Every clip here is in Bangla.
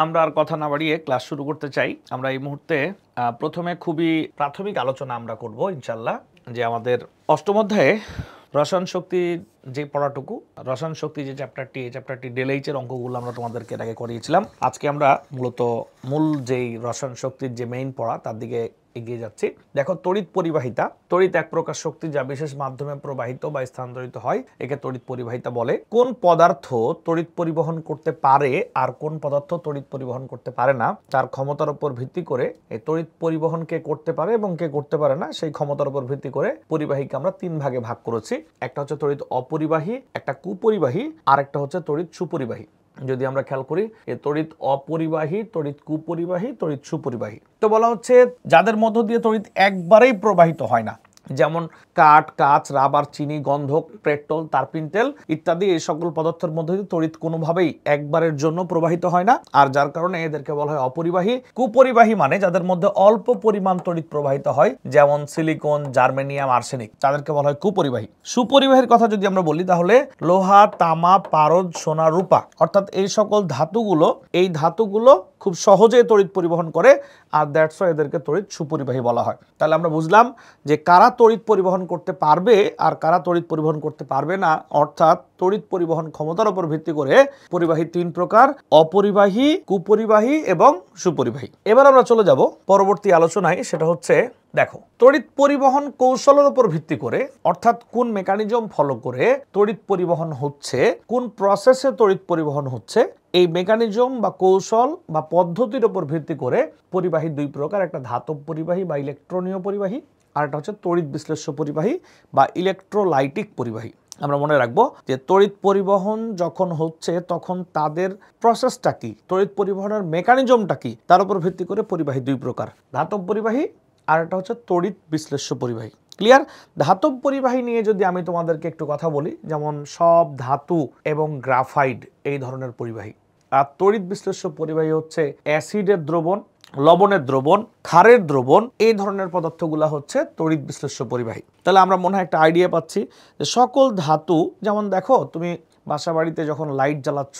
আমরা আর কথা না বাড়িয়ে ক্লাস শুরু করতে চাই। আমরা এই মুহূর্তে প্রথমে খুবই প্রাথমিক আলোচনা আমরা করব ইনশাআল্লাহ, যে আমাদের অষ্টম অধ্যায়ে রসায়ন শক্তির যে পড়াটুকু, রসায়ন শক্তি যে চ্যাপ্টারটি, এই চ্যাপ্টারটি ডেলএইচের অঙ্কগুলো আমরা তোমাদেরকে এর আগে করিয়েছিলাম। আজকে আমরা মূলত মূল যেই রসায়ন শক্তির যে মেইন পড়া তার দিকে এগিয়ে যাচ্ছি। দেখো, তড়িৎ পরিবাহিতা। তড়িৎ এক প্রকার শক্তি যা বিশেষ মাধ্যমে প্রবাহিত বা স্থানান্তরিত হয়, একে তড়িৎ পরিবাহিতা বলে। কোন পদার্থ তড়িৎ পরিবহন করতে পারে আর কোন পদার্থ তড়িৎ পরিবহন করতে পারে না, তার ক্ষমতার উপর ভিত্তি করে এই তড়িৎ পরিবহন কে করতে পারে এবং কে করতে পারে না, সেই ক্ষমতার উপর ভিত্তি করে পরিবাহীকে আমরা তিন ভাগে ভাগ করেছি। একটা হচ্ছে তড়িৎ অপরিবাহী, একটা কুপরিবাহী, আর একটা হচ্ছে তড়িৎ সুপরিবাহী। যদি আমরা খেয়াল করি, এই তড়িৎ অপরিবাহী, তড়িৎ কুপরিবাহী, তড়িৎ সুপরিবাহী। তো বলা হচ্ছে যাদের মধ্য দিয়ে তড়িৎ একবারেই প্রবাহিত হয় না, যেমন কাঠ, কাঁচ, রাবার, চিনি, গন্ধক, পেট্রোল, তারপিন তেল ইত্যাদি, এই সকল পদার্থের মধ্যে দিয়ে তড়িৎ কোনোভাবেই একবারের জন্য প্রবাহিত হয় না, আর যার কারণে এদেরকে বলা হয় অপরিবাহী। কুপরিবাহী মানে যাদের মধ্যে অল্প পরিমাণ তড়িৎ প্রবাহিত হয়, যেমন সিলিকন, জার্মেনিয়াম, আর্সেনিক, তাদেরকে বলা হয় কুপরিবাহী। সুপরিবাহীর কথা যদি আমরা বলি, তাহলে লোহা, তামা, পারদ, সোনা, রূপা, অর্থাৎ এই সকল ধাতুগুলো খুব সহজে তড়িৎ পরিবহন করে, আর দ্যাটস ওয়াই এদেরকে তড়িৎ সুপরিবাহী বলা হয়। তাহলে আমরা বুঝলাম যে কারা তড়িৎ পরিবহন করতে পারবে আর কারা তড়িৎ পরিবহন করতে পারবে না, অর্থাৎ তড়িৎ পরিবহন ক্ষমতার উপর ভিত্তি করে পরিবাহী তিন প্রকার: অপরিবাহী, কুপরিবাহী এবং সুপরিবাহী। এবার আমরা চলে যাব পরবর্তী আলোচনায়, সেটা হচ্ছে দেখো, তড়িৎ পরিবহন কৌশলের উপর ভিত্তি করে, অর্থাৎ কোন মেকানিজম ফলো করে তড়িৎ পরিবহন হচ্ছে, কোন প্রসেসে তড়িৎ পরিবহন হচ্ছে, এই মেকানিজম বা কৌশল বা পদ্ধতির উপর ভিত্তি করে পরিবাহী দুই প্রকার: একটা ধাতব পরিবাহী বা ইলেকট্রনীয় পরিবাহী, আর একটা হচ্ছে তড়িৎ বিশ্লেষ্য পরিবাহী বা ইলেকট্রোলাইটিক পরিবাহী। আমরা মনে রাখবো যে তড়িৎ পরিবহন যখন হচ্ছে তখন তাদের প্রসেসটা কি, তড়িৎ পরিবহনের মেকানিজমটা কি, তার উপর ভিত্তি করে পরিবাহী দুই প্রকার: ধাতব পরিবাহী আর একটা হচ্ছে তড়িৎ বিশ্লেষ্য পরিবাহী। ক্লিয়ার? ধাতব পরিবাহী নিয়ে যদি আমি তোমাদেরকে একটু কথা বলি, যেমন সব ধাতু এবং গ্রাফাইট এই ধরনের পরিবাহী। আর তড়িৎ বিশ্লেষ্য পরিবাহী হচ্ছে অ্যাসিডের দ্রবণ, লবণের দ্রবণ, ক্ষারের দ্রবণ, এই ধরনের পদার্থগুলো হচ্ছে তড়িৎ বিশ্লেষ্য পরিবাহী। তাহলে আমরা মনে হয় একটা আইডিয়া পাচ্ছি যে সকল ধাতু, যেমন দেখো তুমি বাসা বাড়িতে যখন লাইট জ্বালাচ্ছ,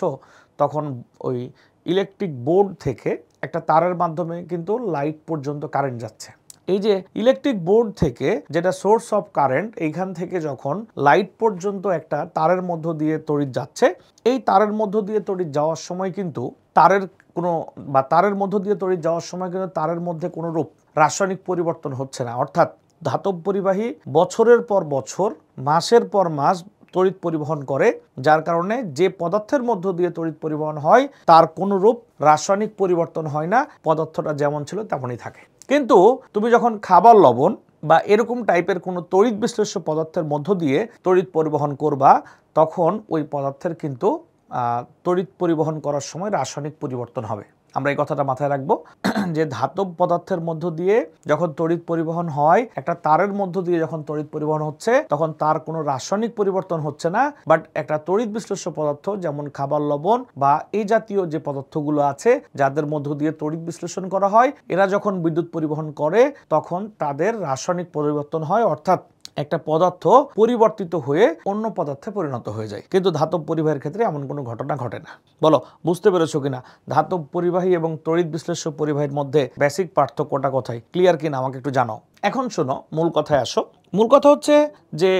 তখন ওই ইলেকট্রিক বোর্ড থেকে একটা তারের মাধ্যমে কিন্তু লাইট পর্যন্ত কারেন্ট যাচ্ছে। এই যে ইলেকট্রিক বোর্ড থেকে যেটা সোর্স অফ কারেন্ট, এইখান থেকে যখন লাইট পর্যন্ত একটা তারের মধ্য দিয়ে তড়িৎ যাচ্ছে, এই তারের মধ্য দিয়ে তড়িৎ যাওয়ার সময় কিন্তু তারের মধ্য দিয়ে তড়িৎ যাওয়ার সময় কিন্তু তারের মধ্যে কোনো রূপ রাসায়নিক পরিবর্তন হচ্ছে না। অর্থাৎ ধাতব পরিবাহী বছরের পর বছর, মাসের পর মাস তড়িৎ পরিবহন করে, যার কারণে যে পদার্থের মধ্য দিয়ে তড়িৎ পরিবহন হয় তার কোনো রূপ রাসায়নিক পরিবর্তন হয় না, পদার্থটা যেমন ছিল তেমনই থাকে। কিন্তু তুমি যখন খাবার লবণ বা এরকম টাইপের কোনো তড়িৎ বিশ্লেষ্য পদার্থের মধ্য দিয়ে তড়িৎ পরিবহন করবা, তখন ওই পদার্থের কিন্তু তড়িৎ পরিবহন করার সময় রাসায়নিক পরিবর্তন হবে। আমরা এই কথাটা মাথায় রাখবো যে ধাতব পদার্থের মধ্য দিয়ে যখন তড়িৎ পরিবহন হয়, একটা তারের মধ্য দিয়ে যখন তড়িৎ পরিবহন হচ্ছে, তখন তার কোনো রাসায়নিক পরিবর্তন হচ্ছে না। বাট একটা তড়িৎ বিশ্লেষ্য পদার্থ, যেমন খাবার লবণ বা এই জাতীয় যে পদার্থগুলো আছে যাদের মধ্য দিয়ে তড়িৎ বিশ্লেষণ করা হয়, এরা যখন বিদ্যুৎ পরিবহন করে তখন তাদের রাসায়নিক পরিবর্তন হয়, অর্থাৎ একটা পদার্থ পরিবর্তিত হয়ে অন্য পদার্থে পরিণত হয়ে যায়। কিন্তু ধাতব পরিবাহীর ক্ষেত্রে এমন কোনো ঘটনা ঘটে না। বলো, বুঝতে পেরেছো কিনা? ধাতব পরিবাহী এবং তড়িৎ বিশ্লেষ্য পরিবাহীর মধ্যে বেসিক পার্থক্যটা কোথায়? ক্লিয়ার কিনা আমাকে একটু জানাও। এখন শোনো, মূল কথায় আসো। মূল কথা হচ্ছে যে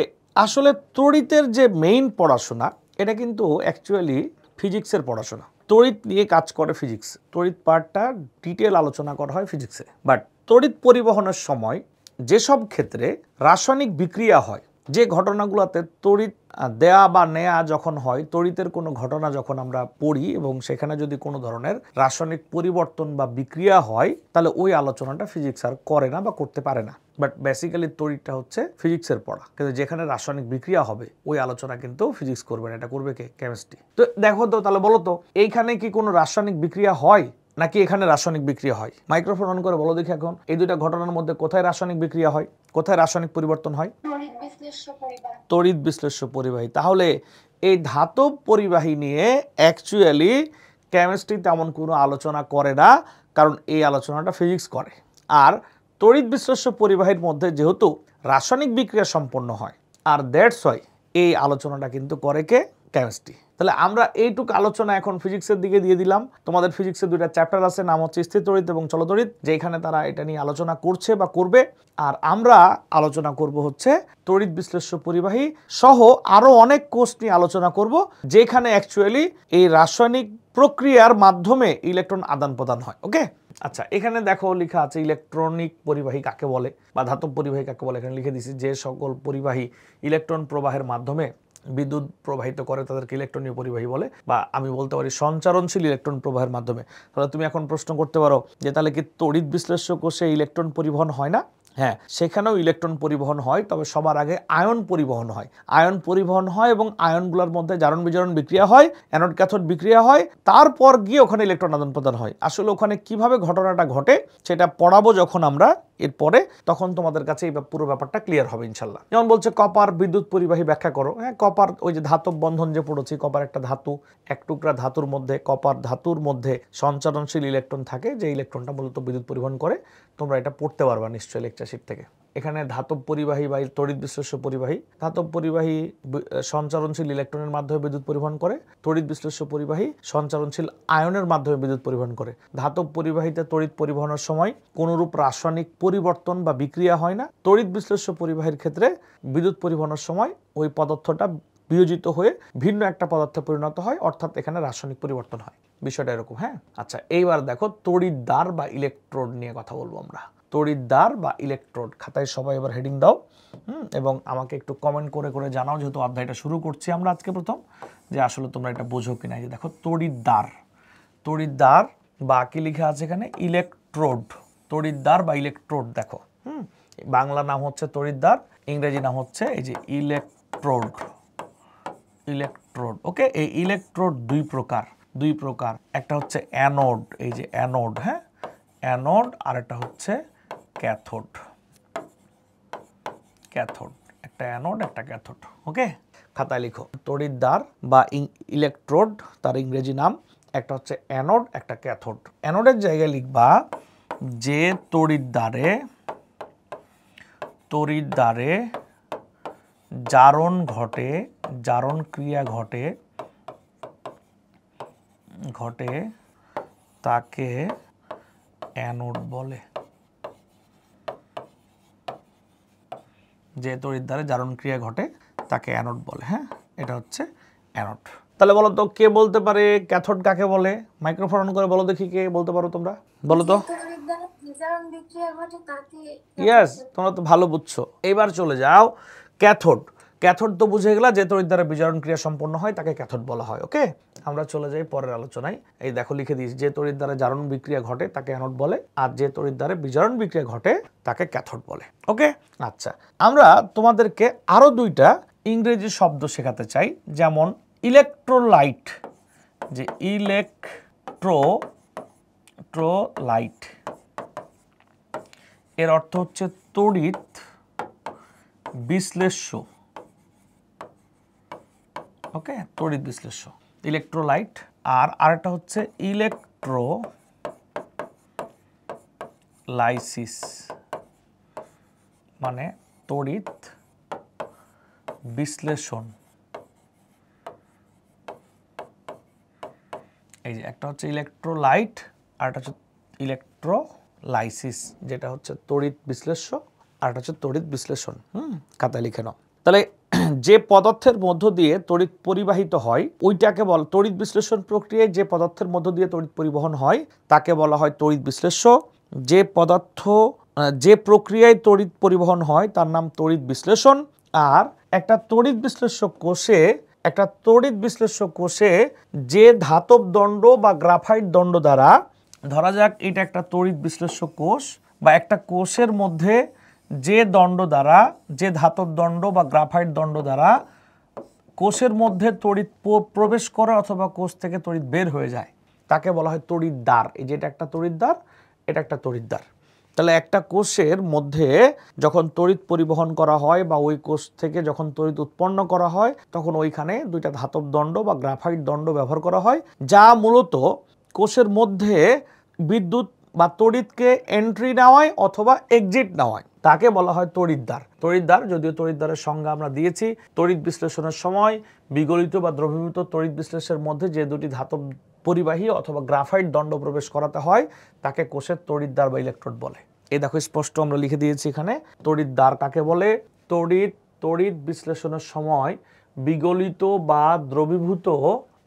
আসলে তড়িতের যে মেইন পড়াশোনা, এটা কিন্তু অ্যাকচুয়ালি ফিজিক্সের পড়াশোনা। তড়িৎ নিয়ে কাজ করে ফিজিক্স, তড়িৎ পার্টটা ডিটেল আলোচনা করা হয় ফিজিক্সে। বাট তড়িৎ পরিবহনের সময় যেসব ক্ষেত্রে রাসায়নিক বিক্রিয়া হয়, যে ঘটনাগুলোতে তড়িৎ দেয়া বা নেয়া যখন হয়, তড়িতের কোনো ঘটনা যখন আমরা পড়ি এবং সেখানে যদি কোনো ধরনের রাসায়নিক পরিবর্তন বা বিক্রিয়া হয়, তাহলে ওই আলোচনাটা ফিজিক্স আর করে না বা করতে পারে না। বাট বেসিক্যালি তড়িৎটা হচ্ছে ফিজিক্সের পড়া, কিন্তু যেখানে রাসায়নিক বিক্রিয়া হবে ওই আলোচনা কিন্তু ফিজিক্স করবে না, এটা করবে কে? কেমিস্ট্রি। তো দেখো তো, তাহলে বলো তো, এইখানে কি কোনো রাসায়নিক বিক্রিয়া হয় নাকি এখানে রাসায়নিক বিক্রিয়া হয়? মাইক্রোফোন অন করে বলো দেখি এখন, এই দুইটা ঘটনার মধ্যে কোথায় রাসায়নিক বিক্রিয়া হয়, কোথায় রাসায়নিক পরিবর্তন হয়? তড়িৎ বিশ্লেষ্য পরিবাহী। তাহলে এই ধাতব পরিবাহী নিয়ে অ্যাকচুয়ালি কেমিস্ট্রি তেমন কোনো আলোচনা করে না, কারণ এই আলোচনাটা ফিজিক্স করে। আর তড়িৎ বিশ্লেষ্য পরিবাহীর মধ্যে যেহেতু রাসায়নিক বিক্রিয়া সম্পন্ন হয়, আর দ্যাটস ওয়াই এই আলোচনাটা কিন্তু করে কে? কেমিস্ট্রি। তাহলে আমরা এইটুকু আলোচনা এখন ফিজিক্সের দিকে দিয়ে দিলাম। তোমাদের ফিজিক্সের দুইটা চ্যাপ্টার আছে, নাম হচ্ছে স্থির তড়িৎ এবং চলতড়িৎ, যেখানে তারা এটা নিয়ে আলোচনা করছে বা করবে। আর আমরা আলোচনা করব হচ্ছে তড়িৎ বিশ্লেষ্য পরিবাহী সহ আরো অনেক কোর্স নিয়ে আলোচনা করব, যেখানে অ্যাকচুয়ালি এই রাসায়নিক প্রক্রিয়ার মাধ্যমে ইলেকট্রন আদান প্রদান হয়। ওকে, আচ্ছা, এখানে দেখো লেখা আছে ইলেকট্রনিক পরিবাহী কাকে বলে বা ধাতব পরিবাহী কাকে বলে। এখানে লিখে দিয়েছি যে সকল পরিবাহী ইলেকট্রন প্রবাহের মাধ্যমে বিদ্যুৎ প্রবাহিত করে তাদেরকে ইলেকট্রনীয় পরিবাহী বলে, বা আমি বলতে পারি সঞ্চারণশীল ইলেকট্রন প্রবাহের মাধ্যমে। তাহলে তুমি এখন প্রশ্ন করতে পারো যে তাহলে কি তড়িৎ বিশ্লেষ্য কোষে ইলেকট্রন পরিবহন হয় না? হ্যাঁ, সেখানেও ইলেকট্রন পরিবহন হয়, তবে সবার আগে আয়ন পরিবহন হয়। আয়ন পরিবহন হয় এবং আয়নগুলোর মধ্যে জারণ বিজারণ বিক্রিয়া হয়, অ্যানোড ক্যাথোড বিক্রিয়া হয়, তারপর গিয়ে ওখানে ইলেকট্রন আদান প্রদান হয়। আসলে ওখানে কিভাবে ঘটনাটা ঘটে সেটা পড়াবো যখন আমরা এরপরে, তখন তোমাদের কাছে এই পুরো ব্যাপারটা ক্লিয়ার হবে ইনশাল্লাহ। যেমন বলছে কপার বিদ্যুৎ পরিবাহী ব্যাখ্যা করো। হ্যাঁ, কপার ওই যে ধাতব বন্ধন যে পড়েছি, কপার একটা ধাতু, এক টুকরা ধাতুর মধ্যে, কপার ধাতুর মধ্যে সঞ্চারণশীল ইলেকট্রন থাকে, যে ইলেকট্রনটা মূলত বিদ্যুৎ পরিবহন করে। তোমরা এটা পড়তে পারবা নিশ্চয়ই লেকচারশিট থেকে। এখানে ধাতব পরিবাহী বা তড়িৎ বিশ্লেষ্য পরিবাহী, ধাতব পরিবাহী সঞ্চারণশীল ইলেকট্রনের মাধ্যমে বিদ্যুৎ পরিবহন করে, তড়িৎ বিশ্লেষ্য পরিবাহী সঞ্চারণশীল আয়নের মাধ্যমে বিদ্যুৎ পরিবহন করে। ধাতব পরিবাহীতে তড়িৎ পরিবহনের সময় কোনরূপ রাসায়নিক পরিবর্তন বা বিক্রিয়া হয় না। তড়িৎ বিশ্লেষ্য পরিবাহীর ক্ষেত্রে বিদ্যুৎ পরিবহনের সময় ওই পদার্থটা বিয়োজিত হয়ে ভিন্ন একটা পদার্থে পরিণত হয়, অর্থাৎ এখানে রাসায়নিক পরিবর্তন হয়। বিষয়টা এরকম। হ্যাঁ, আচ্ছা, এইবার দেখো তড়িৎদ্বার বা ইলেকট্রোড নিয়ে কথা বলবো আমরা। তড়িৎদ্বার বা ইলেকট্রোড, খাতায় সবাই এবার হেডিং দাও এবং আমাকে একটু কমেন্ট করে করে জানাও, যেহেতু অধ্যায়টা শুরু করছি আমরা আজকে প্রথম, যে আসলে তোমরা এটা বোঝো কিনা। যে দেখো তড়িৎদ্বার, তড়িৎদ্বার বা কি লেখা আছে এখানে ইলেকট্রোড, তড়িৎদ্বার বা ইলেকট্রোড। দেখো বাংলা নাম হচ্ছে তড়িৎদ্বার, ইংরেজি নাম হচ্ছে এই যে ইলেকট্রোড, ইলেকট্রোড। ওকে, এই ইলেকট্রোড দুই প্রকার, একটা হচ্ছে অ্যানোড, এই যে অ্যানোড, হ্যাঁ অ্যানোড, আর একটা হচ্ছে ক্যাথোড, ক্যাথোড, একটা অ্যানোড একটা ক্যাথোড। ওকে, খাতায় লিখো তড়িৎদ্বার বা ইলেকট্রোড, তার ইংরেজি নাম, একটা হচ্ছে অ্যানোড একটা ক্যাথোড। অ্যানোডের জায়গায় লিখবা যে তড়িৎদ্বারে জারণ ঘটে, জারণ ক্রিয়া ঘটে তাকে অ্যানোড বলে। যে তড়িৎদ্বারে জারণ ক্রিয়া ঘটে তাকে অ্যানোড বলে। হ্যাঁ, এটা হচ্ছে অ্যানোড। তাহলে বলো তো কে বলতে পারে ক্যাথোড কাকে বলে? মাইক্রোফোন অন করে বলো দেখি, কে বলতে পারো তোমরা, বলো তো। ইয়েস, তোমরা তো ভালো বুঝছো। এবার চলে যাও ক্যাথোড। ক্যাথোড তো বুঝে গেলা, যে তড়িৎদ্বারে বিজারণ ক্রিয়া সম্পন্ন হয় তাকে ক্যাথোড বলা হয়। ওকে, আমরা চলে যাই পরের আলোচনায়। এই দেখো লিখে দিয়েছি, যে তড়িৎদ্বারে জারণ বিক্রিয়া ঘটে তাকে অ্যানোড বলে, আর যে তড়িৎদ্বারে বিজারণ বিক্রিয়া ঘটে তাকে ক্যাথোড বলে। ওকে, আচ্ছা, আমরা তোমাদেরকে আরো দুইটা ইংরেজি শব্দ শেখাতে চাই, যেমন ইলেকট্রোলাইট, যে ইলেকট্রোলাইট এর অর্থ হচ্ছে তড়িৎ বিশ্লেষ্য। ওকে, তড়িৎ বিশ্লেষ্য ইলেকট্রোলাইট। আর আরেকটা হচ্ছে ইলেকট্রোলাইসিস, মানে তড়িৎ বিশ্লেষণ। এই যে একটা হচ্ছে ইলেকট্রোলাইট, আর একটা হচ্ছে ইলেকট্রোলাইসিস, যেটা হচ্ছে তড়িৎ বিশ্লেষ্য, আর একটা হচ্ছে তড়িৎ বিশ্লেষণ। খাতায় লিখে নাও। তাহলে যে পদার্থের মধ্য দিয়ে তড়িৎ পরিবাহিত হয় ওইটাকে বল, তড়িৎ বিশ্লেষণ প্রক্রিয়ায় যে পদার্থের মধ্য দিয়ে তড়িৎ পরিবহন হয় তাকে বলা হয় তড়িৎ বিশ্লেষ্য। যে পদার্থ, যে প্রক্রিয়ায় তড়িৎ পরিবহন হয় তার নাম তড়িৎ বিশ্লেষণ। আর একটা তড়িৎ বিশ্লেষ্য কোষে যে ধাতব দণ্ড বা গ্রাফাইট দণ্ড দ্বারা, ধরা যাক এটা একটা তড়িৎ বিশ্লেষ্য কোষ, বা একটা কোষের মধ্যে যে দণ্ড দ্বারা, যে ধাতব দণ্ড বা গ্রাফাইট দণ্ড দ্বারা কোষের মধ্যে তড়িৎ প্রবেশ করে অথবা কোষ থেকে তড়িৎ বের হয়ে যায় তাকে বলা হয় তড়িৎদ্বার। এই যে এটা একটা তড়িৎদ্বার, এটা একটা তড়িৎদ্বার। তাহলে একটা কোষের মধ্যে যখন তড়িৎ পরিবহন করা হয় বা ওই কোষ থেকে যখন তড়িৎ উৎপন্ন করা হয়, তখন ওইখানে দুইটা ধাতব দণ্ড বা গ্রাফাইট দণ্ড ব্যবহার করা হয়, যা মূলত কোষের মধ্যে বিদ্যুৎ বা তড়িৎকে এন্ট্রি নেওয়ায় অথবা এক্সিট নেওয়ায়। তাকে বলা হয় তড়িৎদ্বার। তড়িৎদ্বার, যদিও তড়িৎদ্বারের সংজ্ঞা আমরা দিয়েছি, তড়িৎ বিশ্লেষণের সময় বিগলিত বা দ্রবীভূত তড়িৎ বিশ্লেষণের মধ্যে যে দুটি ধাতব পরিবাহী অথবা গ্রাফাইট দণ্ড প্রবেশ করাতে হয় তাকে কোষের তড়িৎদ্বার বা ইলেকট্রোড বলে। এই দেখো স্পষ্ট আমরা লিখে দিয়েছি এখানে। তড়িৎদ্বার কাকে বলে? তড়িৎ বিশ্লেষণের সময় বিগলিত বা দ্রবীভূত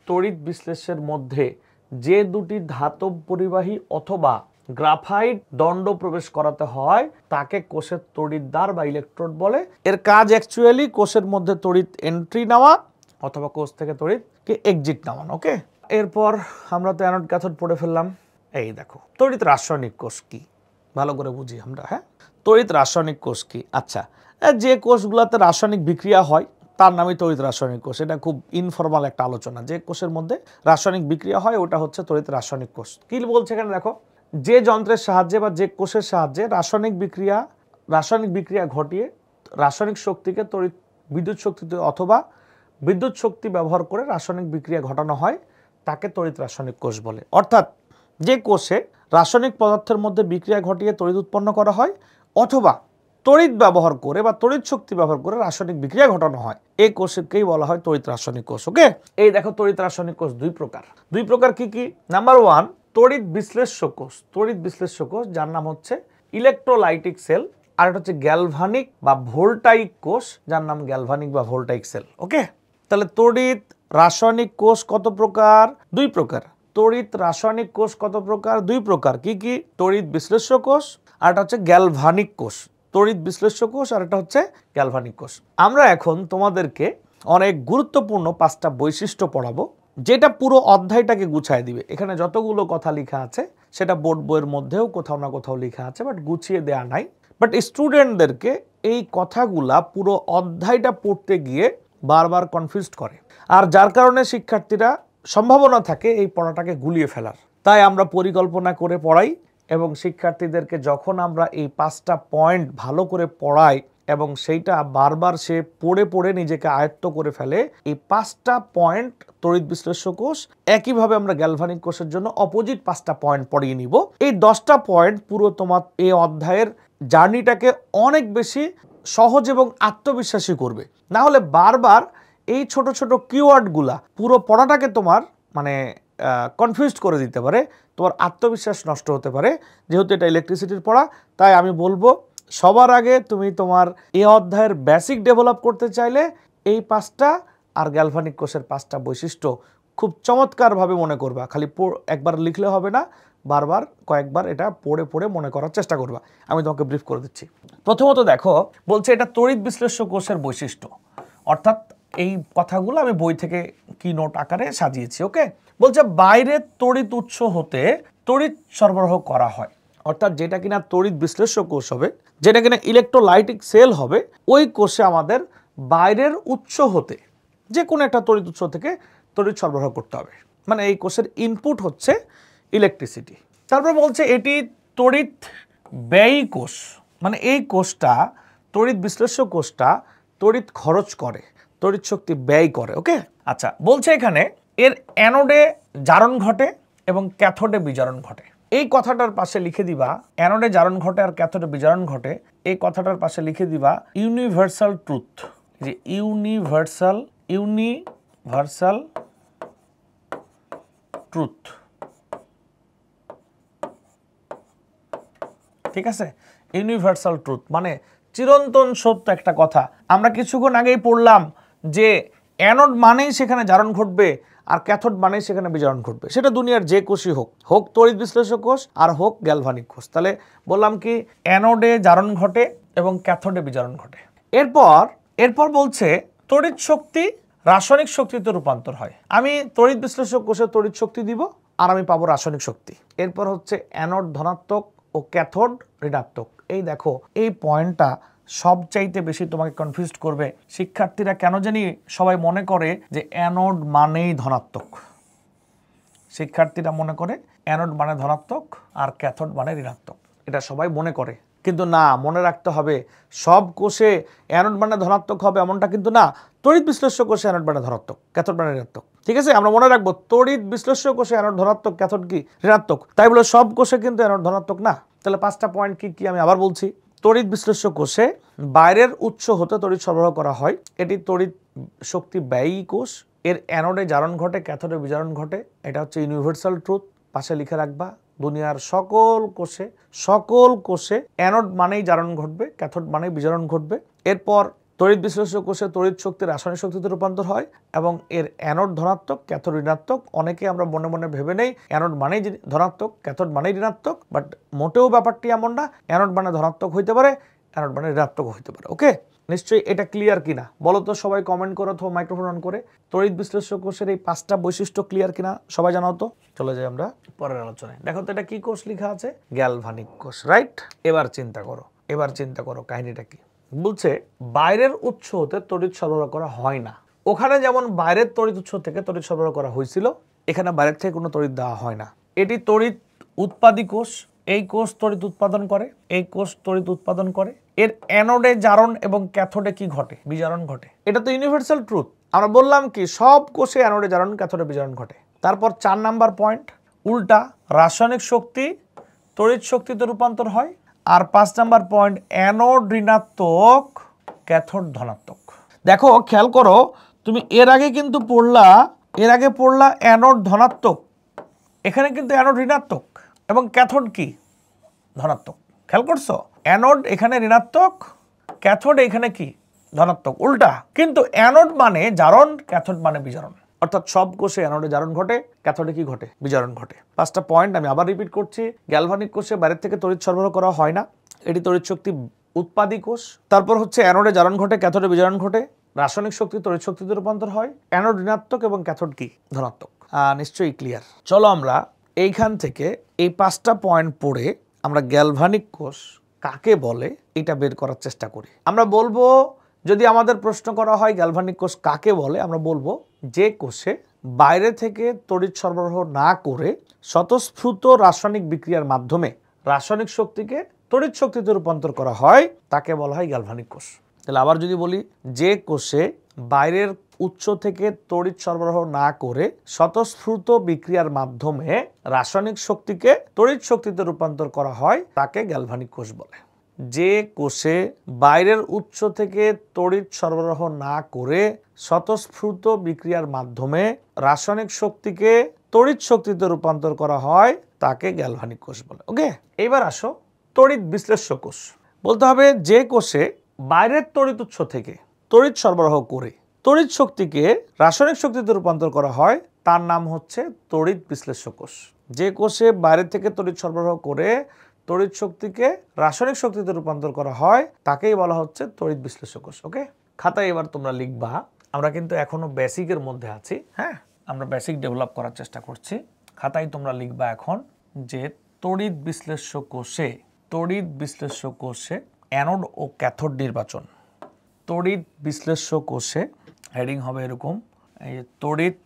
তড়িৎ বিশ্লেষণের মধ্যে যে দুটি ধাতব পরিবাহী অথবা গ্রাফাইট দণ্ড প্রবেশ করাতে হয় তাকে কোষের তড়িৎদ্বার বা ইলেকট্রোড বলে। এর কাজ অ্যাকচুয়ালি কোষের মধ্যে তড়িৎ এন্ট্রি নেওয়া অথবা কোষ থেকে তড়িৎকে এক্সিট নেওয়ানো। ওকে, এরপর আমরা তো অ্যানোড ক্যাথোড পড়ে ফেললাম। এই দেখো তড়িৎ রাসায়নিক কোষ কি, ভালো করে বুঝি আমরা। হ্যাঁ, তড়িৎ রাসায়নিক কোষ কি? আচ্ছা, যে কোষগুলোতে রাসায়নিক বিক্রিয়া হয় তার নামই তড়িৎ রাসায়নিক কোষ। এটা খুব ইনফর্মাল একটা আলোচনা। যে কোষের মধ্যে রাসায়নিক বিক্রিয়া হয় ওটা হচ্ছে তড়িৎ রাসায়নিক কোষ। কি বলছে এখানে দেখো, যে যন্ত্রের সাহায্যে বা যে কোষের সাহায্যে রাসায়নিক বিক্রিয়া ঘটিয়ে রাসায়নিক শক্তিকে তড়িৎ বিদ্যুৎ শক্তিতে অথবা বিদ্যুৎ শক্তি ব্যবহার করে রাসায়নিক বিক্রিয়া ঘটানো হয় তাকে তড়িৎ রাসায়নিক কোষ বলে। অর্থাৎ যে কোষে রাসায়নিক পদার্থের মধ্যে বিক্রিয়া ঘটিয়ে তড়িৎ উৎপন্ন করা হয় অথবা তড়িৎ ব্যবহার করে বা তড়িৎ শক্তি ব্যবহার করে রাসায়নিক বিক্রিয়া ঘটানো হয়, এই কোষকেই বলা হয় তড়িৎ রাসায়নিক কোষ। ওকে, এই দেখো তড়িৎ রাসায়নিক কোষ দুই প্রকার। কি কি? নাম্বার 1, তড়িৎ বিশ্লেষ্য কোষ। তড়িৎ বিশ্লেষ্য কোষ যার নাম হচ্ছে ইলেকট্রোলাইটিক সেল, আর এটা হচ্ছে গ্যালভানিক বা ভোল্টাইক কোষ যার নাম গ্যালভানিক বা ভোল্টাইক সেল। ওকে, তাহলে তড়িৎ রাসায়নিক কোষ কত প্রকার? দুই প্রকার। তড়িৎ রাসায়নিক কোষ কত প্রকার? দুই প্রকার। কি কি? তড়িৎ বিশ্লেষ্য কোষ আর এটা হচ্ছে গ্যালভানিক কোষ। তড়িৎ বিশ্লেষ্য কোষ আর এটা হচ্ছে গ্যালভানিক কোষ। আমরা এখন তোমাদেরকে অনেক গুরুত্বপূর্ণ 5টা বৈশিষ্ট্য পড়াবো যেটা পুরো অধ্যায়টাকে গুছিয়ে দিবে। এখানে যতগুলো কথা লেখা আছে সেটা বোর্ড বইয়ের মধ্যেও কোথাও না কোথাও লেখা আছে, বাট গুছিয়ে দেয়া নাই। বাট স্টুডেন্টদেরকে এই কথাগুলা পুরো অধ্যায়টা পড়তে গিয়ে বারবার কনফিউজড করে, আর যার কারণে শিক্ষার্থীরা সম্ভাবনা থাকে এই পড়াটাকে গুলিয়ে ফেলার। তাই আমরা পরিকল্পনা করে পড়াই এবং শিক্ষার্থীদেরকে যখন আমরা এই 5টা পয়েন্ট ভালো করে পড়াই এবং সেইটা বারবার সে পড়ে পড়ে নিজেকে আয়ত্ত করে ফেলে, এই 5টা পয়েন্ট তড়িৎ বিশ্লেষ্য কোষ, একইভাবে আমরা গ্যালভানিক কোষের জন্য অপোজিট 5টা পয়েন্ট পড়িয়ে নিব। এই 10টা পয়েন্ট পুরো তোমার এই অধ্যায়ের জার্নিটাকে অনেক বেশি সহজ এবং আত্মবিশ্বাসী করবে। না হলে বারবার এই ছোট ছোট কিওয়ার্ডগুলা পুরো পড়াটাকে তোমার মানে কনফিউজড করে দিতে পারে, তোমার আত্মবিশ্বাস নষ্ট হতে পারে। যেহেতু এটা ইলেকট্রিসিটির পড়া, তাই আমি বলবো সবার আগে তুমি তোমার এই অধ্যায়ের বেসিক ডেভেলপ করতে চাইলে এই 5টা আর গ্যালভানিক কোষের 5টা বৈশিষ্ট্য খুব চমৎকারভাবে মনে করবা। খালি একবার লিখলে হবে না, বারবার কয়েকবার এটা পড়ে পড়ে মনে করার চেষ্টা করবা। আমি তোমাকে ব্রিফ করে দিচ্ছি। প্রথমত দেখো, বলছে এটা তড়িৎ বিশ্লেষ্য কোষের বৈশিষ্ট্য, অর্থাৎ এই কথাগুলো আমি বই থেকে কি নোট আকারে সাজিয়েছি। ওকে, বলছে বাইরের তড়িৎ উৎস হতে তড়িৎ সরবরাহ করা হয়, অর্থাৎ যেটা কিনা তড়িৎ বিশ্লেষ্য কোষ হবে, যেটা কিনা ইলেকট্রোলাইটিক সেল হবে, ওই কোষে আমাদের বাইরের উৎস হতে যে কোনো একটা তড়িৎ উৎস থেকে তড়িৎ সরবরাহ করতে হবে। মানে এই কোষের ইনপুট হচ্ছে ইলেকট্রিসিটি। তারপর বলছে এটি তড়িৎ ব্যয়ী কোষ, মানে এই কোষটা তড়িৎ বিশ্লেষ্য কোষটা তড়িৎ খরচ করে, তড়িৎ শক্তি ব্যয় করে। ওকে, আচ্ছা, বলছে এখানে এর অ্যানোডে জারণ ঘটে এবং ক্যাথোডে বিজারণ ঘটে। এই কথাটার পাশে লিখে দিবা অ্যানোডে জারণ ঘটে আর ক্যাথোডে বিজারণ ঘটে, এই কথাটার পাশে লিখে দিবা ইউনিভার্সাল ট্রুথ। যে ইউনিভার্সাল ট্রুথ, ঠিক আছে? ইউনিভার্সাল ট্রুথ মানে চিরন্তন সত্য একটা কথা। আমরা কিছুক্ষণ আগেই পড়লাম যে অ্যানোড মানেই সেখানে জারণ ঘটবে আর ক্যাথোড মানেই সেখানে বিজারণ ঘটবে, সেটা দুনিয়ার যে কোষই হোক তড়িৎ বিশ্লেষ্য কোষ আর হোক গ্যালভানিক কোষ। তাহলে বললাম কি অ্যানোডে জারণ ঘটে এবং ক্যাথোডে বিজারণ ঘটে। এরপর বলছে তড়িৎ শক্তি রাসায়নিক শক্তিতে রূপান্তর হয়। আমি তড়িৎ বিশ্লেষ্য কোষে তড়িৎ শক্তি দিব আর আমি পাবো রাসায়নিক শক্তি। এরপর হচ্ছে অ্যানোড ধনাত্মক ও ক্যাথোড ঋণাত্মক। এই দেখো এই পয়েন্টটা সবচাইতে বেশি তোমাকে কনফিউজড করবে। শিক্ষার্থীরা কেন জানি সবাই মনে করে যে অ্যানোড মানেই ধনাত্মক, শিক্ষার্থীরা মনে করে অ্যানোড মানে ধনাত্মক আর ক্যাথোড মানে ঋণাত্মক, এটা সবাই মনে করে। কিন্তু না, মনে রাখতে হবে সব কোষে অ্যানোড মানে ধনাত্মক হবে এমনটা কিন্তু না। তড়িৎ বিশ্লেষ্য কোষে অ্যানোড মানে ধনাত্মক, ক্যাথোড মানে ঋণাত্মক। ঠিক আছে, আমরা মনে রাখবো তড়িৎ বিশ্লেষ্য কোষে অ্যানোড ধনাত্মক, ক্যাথোড কি ঋণাত্মক। তাই বলে সব কোষে কিন্তু অ্যানোড ধনাত্মক না। তাহলে 5টা পয়েন্ট কি কি আমি আবার বলছি। তড়িৎ বিশ্লেষ্য কোষে বাইরের উৎস হতে তড়িৎ সরবরাহ করা হয়। এটি তড়িৎ শক্তি ব্যয়ী কোষ। এর অ্যানোডে জারণ ঘটে, ক্যাথোডে বিজারণ ঘটে। এটা হচ্ছে ইউনিভার্সাল ট্রুথ, পাশে লিখে রাখবা। দুনিয়ার সকল কোষে অ্যানোড মানেই জারণ ঘটবে, ক্যাথোড মানেই বিজারণ ঘটবে। এরপর তড়িৎ বিশ্লেষ্য কোষে তড়িৎ শক্তি রাসায়নিক শক্তিতে রূপান্তর হয় এবং এর অ্যানোড ধনাত্মক, ক্যাথোড ঋণাত্মক। অনেকে আমরা মনে মনে ভেবে নেই অ্যানোড মানেই ধনাত্মক, ক্যাথোড মানেই ঋণাত্মক, বাট মোটেও ব্যাপারটি এমন না। অ্যানোড মানে ধনাত্মক হইতে পারে, অ্যানোড মানে ঋণাত্মক হইতে পারে। ওকে, নিশ্চয়ই এটা ক্লিয়ার কিনা বলো তো সবাই কমেন্ট করো অথবা মাইক্রোফোন অন করে। তড়িৎ বিশ্লেষ্য কোষের এই 5টা বৈশিষ্ট্য ক্লিয়ার কিনা সবাই জানাও তো। চলে যাই আমরা পরের আলোচনায়। দেখো তো এটা কি কোষ লেখা আছে, গ্যালভানিক কোষ, রাইট। এবার চিন্তা করো কাহিনীটা কি বলছে। বাইরের উৎস হতে তড়িৎ সরবরাহ করা হয় না। ওখানে যেমন বাইরের তড়িৎ উৎস থেকে তড়িৎ সরবরাহ করা হয়েছিল, এখানে বাইরের থেকে কোনো তড়িৎ দেওয়া হয় না। এটি তড়িৎ উৎপাদী কোষ। এই কোষ তড়িৎ উৎপাদন করে। এর অ্যানোডে জারণ এবং ক্যাথোডে কি ঘটে, বিজারণ ঘটে। এটা তো ইউনিভার্সাল ট্রুথ। আমরা বললাম কি সব কোষে অ্যানোডে জারণ, ক্যাথোডে বিজারণ ঘটে। তারপর 4 নাম্বার পয়েন্ট, উল্টা রাসায়নিক শক্তি তড়িৎ শক্তিতে রূপান্তর হয়। আর 5 নাম্বার পয়েন্ট, অ্যানোড ঋণাত্মক, ক্যাথোড ধনাত্মক। দেখো খেয়াল করো, তুমি এর আগে পড়লা অ্যানোড ধনাত্মক, এখানে কিন্তু অ্যানোড ঋণাত্মক এবং ক্যাথোড কি ধনাত্মক। খেয়াল করছো, অ্যানোড এখানে ঋণাত্মক, ক্যাথোড এখানে কি ধনাত্মক, উল্টা। কিন্তু অ্যানোড মানে জারণ, ক্যাথোড মানে বিজারণ। অর্থাৎ সব কোষে অ্যানোডে জারণ ঘটে, ক্যাথোডে কি ঘটে, বিজারণ ঘটে। 5টা পয়েন্ট আমি আবার রিপিট করছি। গ্যালভানিক কোষে বাইরের থেকে তড়িৎ সরবরাহ করা হয় না, এটি তড়িৎ শক্তি উৎপাদী কোষ। তারপর হচ্ছে অ্যানোডে জারণ ঘটে, ক্যাথোডে বিজারণ ঘটে। রাসায়নিক শক্তি তড়িৎ শক্তিতে রূপান্তর হয়। অ্যানোড ঋণাত্মক এবং ক্যাথোড কি ধনাত্মক। নিশ্চয়ই ক্লিয়ার। চলো আমরা এইখান থেকে এই 5টা পয়েন্ট পড়ে আমরা গ্যালভানিক কোষ কাকে বলে এটা বের করার চেষ্টা করি। আমরা বলবো, যদি আমাদের প্রশ্ন করা হয় গ্যালভানিক কোষ কাকে বলে, আমরা বলবো যে কোষে বাইরে থেকে তড়িৎ সরবরাহ না করে স্বতঃস্ফূর্ত রাসায়নিক বিক্রিয়ার মাধ্যমে রাসায়নিক শক্তিকে তড়িৎ শক্তিতে রূপান্তর করা হয় তাকে বলা হয় গ্যালভানিক কোষ। তাহলে আবার যদি বলি, যে কোষে বাইরের উৎস থেকে তড়িৎ সরবরাহ না করে স্বতঃস্ফূর্ত বিক্রিয়ার মাধ্যমে রাসায়নিক শক্তিকে তড়িৎ শক্তিতে রূপান্তর করা হয় তাকে গ্যালভানিক কোষ বলে। যে কোষে বাইরের উৎস থেকে তড়িৎ সরবরাহ না করে স্বতঃস্ফূর্ত বিক্রিয়ার মাধ্যমে রাসায়নিক শক্তিকে তড়িৎ শক্তিতে রূপান্তর করা হয় তাকে গ্যালভানিক কোষ বলে। ওকে, এবার আসো তড়িৎ বিশ্লেষ্য কোষ। বলতে হবে যে কোষে বাইরের তড়িৎ উৎস থেকে তড়িৎ সরবরাহ করে তড়িৎ শক্তিকে রাসায়নিক শক্তিতে রূপান্তর করা হয় তার নাম হচ্ছে তড়িৎ বিশ্লেষ্য কোষ। যে কোষে বাইরে থেকে তড়িৎ সরবরাহ করে তড়িৎ শক্তিকে রাসায়নিক শক্তিতে রূপান্তর করা হয় তাকেই বলা হচ্ছে তড়িৎ বিশ্লেষ্য কোষ। ওকে, খাতায় এবার তোমরা লিখবা। আমরা কিন্তু এখনো বেসিকের মধ্যে আছি, হ্যাঁ, আমরা বেসিক ডেভেলপ করার চেষ্টা করছি। খাতায় তোমরা লিখবা এখন যে তড়িৎ বিশ্লেষ্য কোষে অ্যানোড ও ক্যাথোড নির্বাচন। তড়িৎ বিশ্লেষ্য কোষে হেডিং হবে এরকম, এই তড়িৎ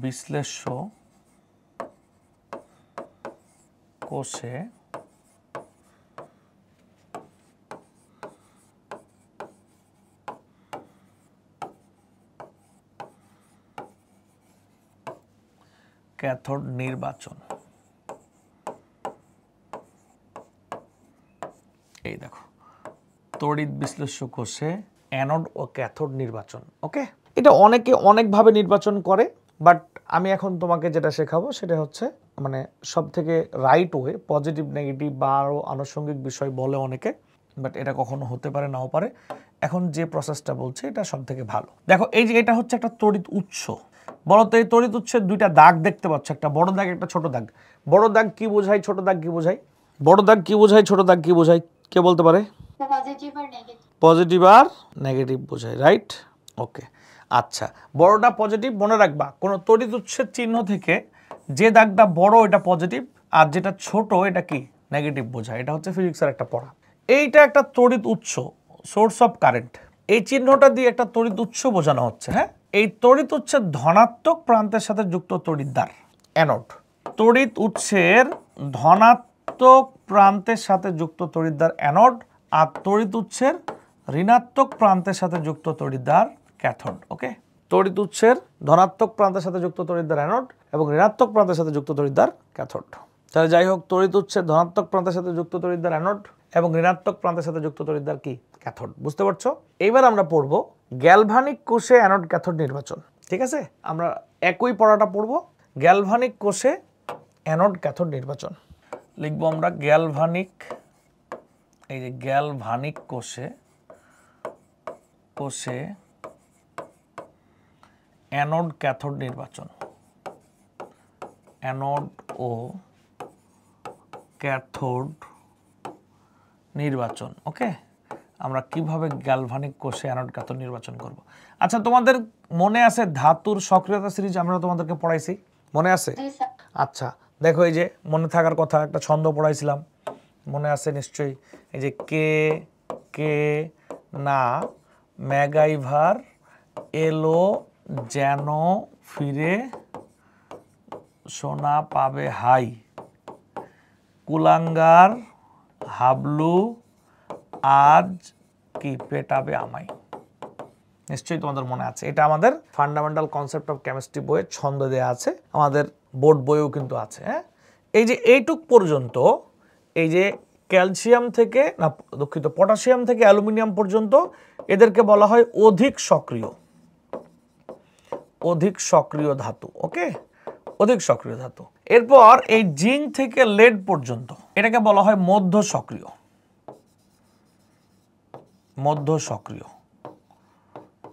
বিশ্লেষ্য কোষে ক্যাথোড নির্বাচন। এই দেখো, তড়িৎ বিশ্লেষ্য কোষে অ্যানোড ও ক্যাথোড নির্বাচন। ওকে, এটা অনেকে অনেকভাবে নির্বাচন করে, বাট আমি এখন তোমাকে যেটা শেখাবো সেটা হচ্ছে মানে সব থেকে রাইট ওয়ে, পজিটিভ নেগেটিভ বা আরও আনুষঙ্গিক বিষয় বলে অনেকে, বাট এটা কখনো হতে পারে নাও পারে। এখন যে প্রসেসটা বলছে এটা সব থেকে ভালো। দেখো এই যে এটা হচ্ছে একটা তড়িৎ উৎস। বলো তো এই তড়িৎ উৎসের 2টা দাগ দেখতে পাচ্ছ, একটা বড় দাগ একটা ছোট দাগ। বড় দাগ কি বোঝায়, ছোট দাগ কি বোঝায়? বড় দাগ কি বোঝায়, ছোট দাগ কি বোঝায়, কে বলতে পারে? পজিটিভ আর নেগেটিভ বোঝায়, রাইট? ওকে, আচ্ছা, বড়টা পজিটিভ মনে রাখবা। কোনো তড়িৎ উৎসের চিহ্ন থেকে যে দাগটা বড় এটা পজিটিভ আর যেটা ছোট এটা কি নেগেটিভ বোঝায়। এটা হচ্ছে ফিজিক্সের একটা পড়া। এইটা একটা তড়িৎ উৎস, সোর্স অফ কারেন্ট। এই চিহ্নটা দিয়ে একটা তড়িৎ উৎস বোঝানো হচ্ছে। হ্যাঁ, এই তড়িৎ উৎসের ধনাত্মক প্রান্তের সাথে যুক্ত তড়িৎদ্বার অ্যানোড। তড়িৎ উৎসের ধনাত্মক প্রান্তের সাথে যুক্ত তড়িৎদ্বার অ্যানোড আর তড়িৎ উৎসের ঋণাত্মক প্রান্তের সাথে যুক্ত তড়িৎদ্বার ক্যাথোড। ওকে, তড়িৎ উৎসের ধনাত্মক প্রান্তের সাথে যুক্ত তড়িৎদ্বার অ্যানোড এবং ঋণাত্মক প্রান্তের সাথে যুক্ত তড়িৎদ্বার ক্যাথোড। তাহলে যাই হোক, তড়িৎ উৎসের ধনাত্মক প্রান্তের সাথে যুক্ত তড়িৎদ্বার অ্যানোড এবং ঋণাত্মক প্রান্তের সাথে যুক্ত তড়িৎদ্বার কি? ক্যাথোড। বুঝতে পারছো? এইবার আমরা পড়বো গ্যালভানিক কোষে অ্যানোড ক্যাথোড নির্বাচন। ঠিক আছে, আমরা একই পড়াটা পড়বো, গ্যালভানিক কোষে অ্যানোড ক্যাথোড নির্বাচন। লিখবো আমরা গ্যালভানিক, এই যে গ্যালভানিক কোষে অ্যানোড ক্যাথোড নির্বাচন, অ্যানোড ও ক্যাথোড নির্বাচন। ওকে, আমরা কিভাবে গ্যালভানিক কোষে অ্যানোড ক্যাথোড নির্বাচন করব। আচ্ছা, তোমাদের মনে আছে ধাতুর সক্রিয়তা সিরিজ আমরা তোমাদেরকে পড়াইছি, মনে আছে? আচ্ছা দেখো, এই যে মনে থাকার কথা, একটা ছন্দ পড়াইছিলাম, মনে আছে নিশ্চয়ই। এই যে কে কে না ম্যাগাইভার এলো যেন ফিরে সোনা পাবে হাই, কুলাঙ্গার হাবলু আজ কি পেটাবে আমায়। নিশ্চয়ই তোমাদের মনে আছে, এটা আমাদের ফান্ডামেন্টাল কনসেপ্ট অফ কেমিস্ট্রি বইয়ে ছন্দ দেয়া আছে, আমাদের বোর্ড বইয়েও কিন্তু আছে। হ্যাঁ, এই যে এইটুক পর্যন্ত, এই যে ক্যালসিয়াম থেকে না দুঃখিত পটাশিয়াম থেকে অ্যালুমিনিয়াম পর্যন্ত এদেরকে বলা হয় অধিক সক্রিয় ধাতু। ওকে, অধিক সক্রিয় ধাতু। এরপর এই জিঙ্ক থেকে লেড পর্যন্ত এটাকে বলা হয় মধ্য সক্রিয়।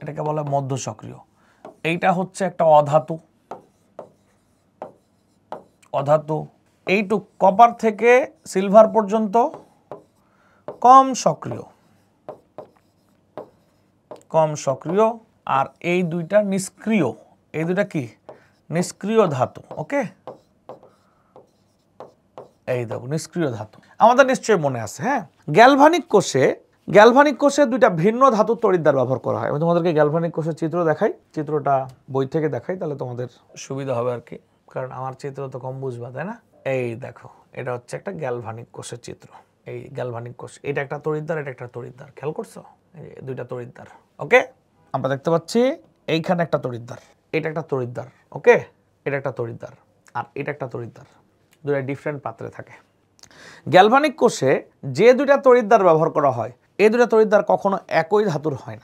এটাকে বলা হয় মধ্য সক্রিয়। এইটা হচ্ছে একটা অধাতু। এইটুক কপার থেকে সিলভার পর্যন্ত কম সক্রিয়, আর এই দুইটা নিষ্ক্রিয়। এই দুইটা কি? নিষ্ক্রিয় ধাতু। ওকে, এই দেখো নিষ্ক্রিয় ধাতু, আমাদের নিশ্চয়ই মনে আছে। হ্যাঁ, গ্যালভানিক কোষে দুইটা ভিন্ন ধাতু তড়িৎদ্বার ব্যবহার করা হয়। আমি তোমাদেরকে গ্যালভানিক কোষের চিত্র দেখাই, চিত্রটা বই থেকে দেখাই, তাহলে তোমাদের সুবিধা হবে আর কি, কারণ আমার চিত্র তো কম বুঝবা, তাই না? এই দেখো, এটা হচ্ছে একটা গ্যালভানিক কোষের চিত্র। এই গ্যালভানিক কোষ, এটা একটা তড়িৎদ্বার, এটা একটা তড়িৎদ্বার, খেয়াল করছো? এই দুইটা তড়িৎদ্বার। ওকে, আমরা দেখতে পাচ্ছি এইখানে একটা তড়িৎদ্বার, এটা একটা তড়িৎদ্বার। ওকে, এটা একটা তড়িৎদ্বার আর এটা একটা তড়িৎদ্বার, দুইটা ডিফারেন্ট পাত্রে থাকে। গ্যালভানিক কোষে যে দুইটা তড়িৎদ্বার ব্যবহার করা হয়, এই দুইটা তড়িৎদ্বার কখনো একই ধাতুর হয়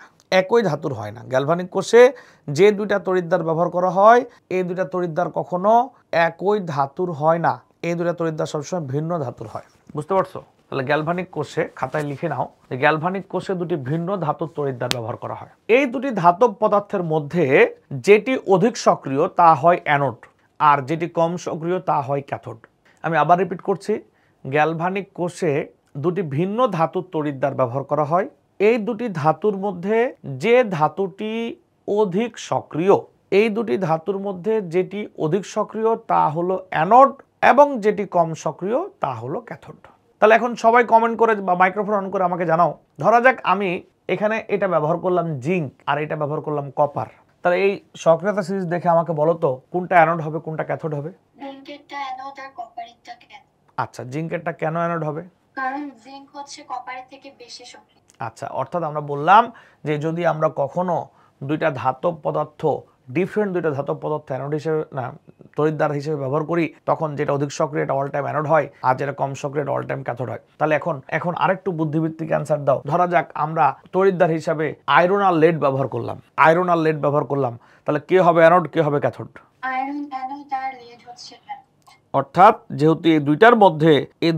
না। গ্যালভানিক কোষে যে দুইটা তড়িৎদ্বার ব্যবহার করা হয়, এই দুইটা তড়িৎদ্বার কখনো একই ধাতুর হয় না, এই দুইটা তড়িৎদ্বার সবসময় ভিন্ন ধাতুর হয়। বুঝতে পারছো? তাহলে গ্যালভানিক কোষে, খাতায় লিখে নাও যে গ্যালভানিক কোষে দুটি ভিন্ন ধাতুর তড়িৎদ্বার ব্যবহার করা হয়। এই দুটি ধাতব পদার্থের মধ্যে যেটি অধিক সক্রিয় তা হয় অ্যানোড, আর যেটি কম সক্রিয় তা হয় ক্যাথোড। আমি আবার রিপিট করছি, গ্যালভানিক কোষে দুটি ভিন্ন ধাতুর তড়িৎদ্বার ব্যবহার করা হয়। এই দুটি ধাতুর মধ্যে যে ধাতুটি অধিক সক্রিয়, এই দুটি ধাতুর মধ্যে যেটি অধিক সক্রিয় তা হলো অ্যানোড এবং যেটি কম সক্রিয় তা হলো ক্যাথোড। তাহলে এখন সবাই কমেন্ট করে বা মাইক্রোফোন অন করে আমাকে জানাও, ধরা যাক আমি এখানে এটা ব্যবহার করলাম জিঙ্ক আর এটা ব্যবহার করলাম কপার, তাহলে এই সক্রিয়তা সিরিজ দেখে আমাকে বলো তো কোনটা অ্যানোড হবে কোনটা ক্যাথোড হবে? জিঙ্কেরটা অ্যানোড আর কপারেরটা ক্যাথোড। আচ্ছা, জিঙ্কেরটা কেন অ্যানোড হবে? কারণ জিঙ্ক হচ্ছে কপারের থেকে বেশি সক্রিয়। আচ্ছা, অর্থাৎ আমরা বললাম যে যদি আমরা কখনো দুইটা ধাতব পদার্থ, ডিফারেন্ট দুইটা ধাতব পদার্থ অ্যানোড হিসেবে না তড়িৎদ্বার হিসেবে ব্যবহার করি, তখন যেটা অধিক সক্রিয় এটা অল টাইম অ্যানোড হয়, আর যেটা কম সক্রিয় এটা অল টাইম ক্যাথোড হয়। তাহলে এখন আরেকটু বুদ্ধিভিত্তিক অ্যান্সার দাও। ধরা যাক আমরা তড়িৎদ্বার হিসাবে আয়রন আর লেড ব্যবহার করলাম, তাহলে কে হবে অ্যানোড, কে হবে ক্যাথোড? আয়রন অ্যানোড আর লেড হচ্ছে ক্যাথোড। অর্থাৎ যেহেতু এই